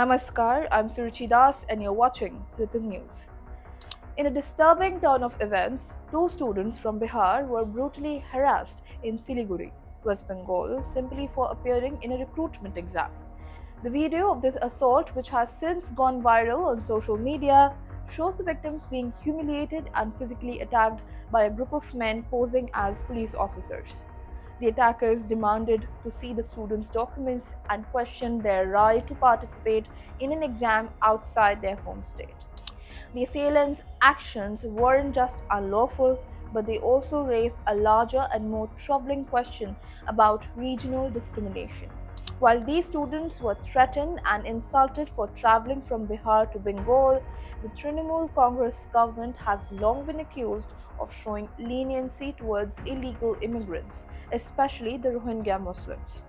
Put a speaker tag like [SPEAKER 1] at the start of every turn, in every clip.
[SPEAKER 1] Namaskar, I'm Suruchi Das and you're watching Rhythm News. In a disturbing turn of events, two students from Bihar were brutally harassed in Siliguri, West Bengal, simply for appearing in a recruitment exam. The video of this assault, which has since gone viral on social media, shows the victims being humiliated and physically attacked by a group of men posing as police officers. The attackers demanded to see the students' documents and questioned their right to participate in an exam outside their home state. The assailants' actions weren't just unlawful, but they also raised a larger and more troubling question about regional discrimination. While these students were threatened and insulted for traveling from Bihar to Bengal, the Trinamool Congress government has long been accused of showing leniency towards illegal immigrants, especially the Rohingya Muslims.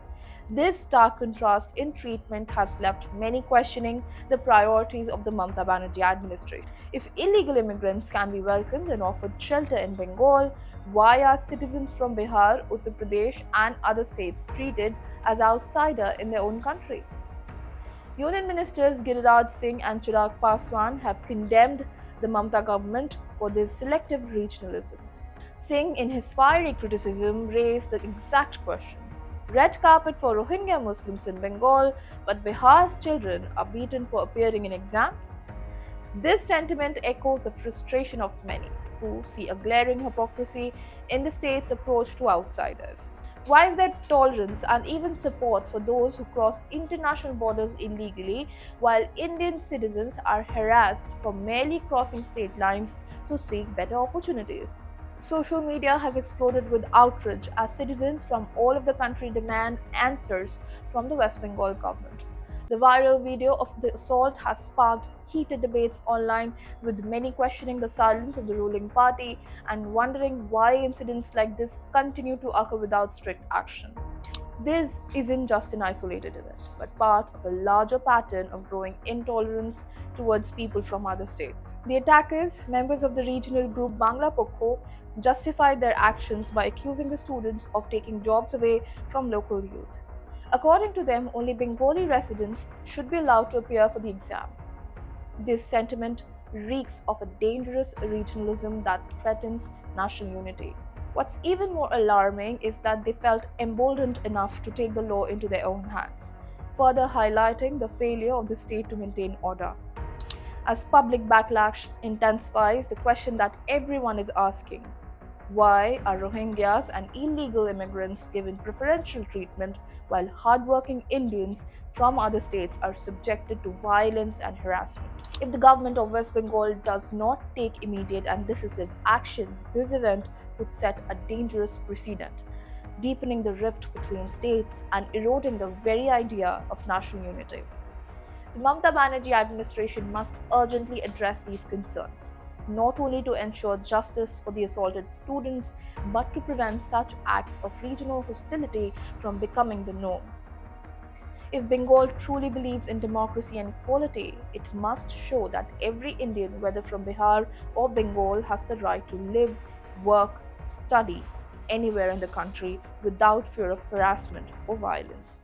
[SPEAKER 1] This stark contrast in treatment has left many questioning the priorities of the Mamata Banerjee administration. If illegal immigrants can be welcomed and offered shelter in Bengal, why are citizens from Bihar, Uttar Pradesh, and other states treated as outsiders in their own country? Union Ministers Giriraj Singh and Chirag Paswan have condemned the Mamata government for this selective regionalism. Singh, in his fiery criticism, raised the exact question: red carpet for Rohingya Muslims in Bengal, but Bihar's children are beaten for appearing in exams? This sentiment echoes the frustration of many who see a glaring hypocrisy in the state's approach to outsiders. Why is there tolerance and even support for those who cross international borders illegally, while Indian citizens are harassed for merely crossing state lines to seek better opportunities? Social media has exploded with outrage as citizens from all of the country demand answers from the West Bengal government. The viral video of the assault has sparked heated debates online, with many questioning the silence of the ruling party and wondering why incidents like this continue to occur without strict action. This isn't just an isolated event, but part of a larger pattern of growing intolerance towards people from other states. The attackers, members of the regional group Bangla Pokho, justified their actions by accusing the students of taking jobs away from local youth. According to them, only Bengali residents should be allowed to appear for the exam. This sentiment reeks of a dangerous regionalism that threatens national unity. What's even more alarming is that they felt emboldened enough to take the law into their own hands, further highlighting the failure of the state to maintain order. As public backlash intensifies, the question that everyone is asking: why are Rohingyas and illegal immigrants given preferential treatment while hardworking Indians from other states are subjected to violence and harassment? If the government of West Bengal does not take immediate and decisive action, this event could set a dangerous precedent, deepening the rift between states and eroding the very idea of national unity. The Mamata Banerjee administration must urgently address these concerns, not only to ensure justice for the assaulted students, but to prevent such acts of regional hostility from becoming the norm. If Bengal truly believes in democracy and equality, it must show that every Indian, whether from Bihar or Bengal, has the right to live, work, study anywhere in the country without fear of harassment or violence.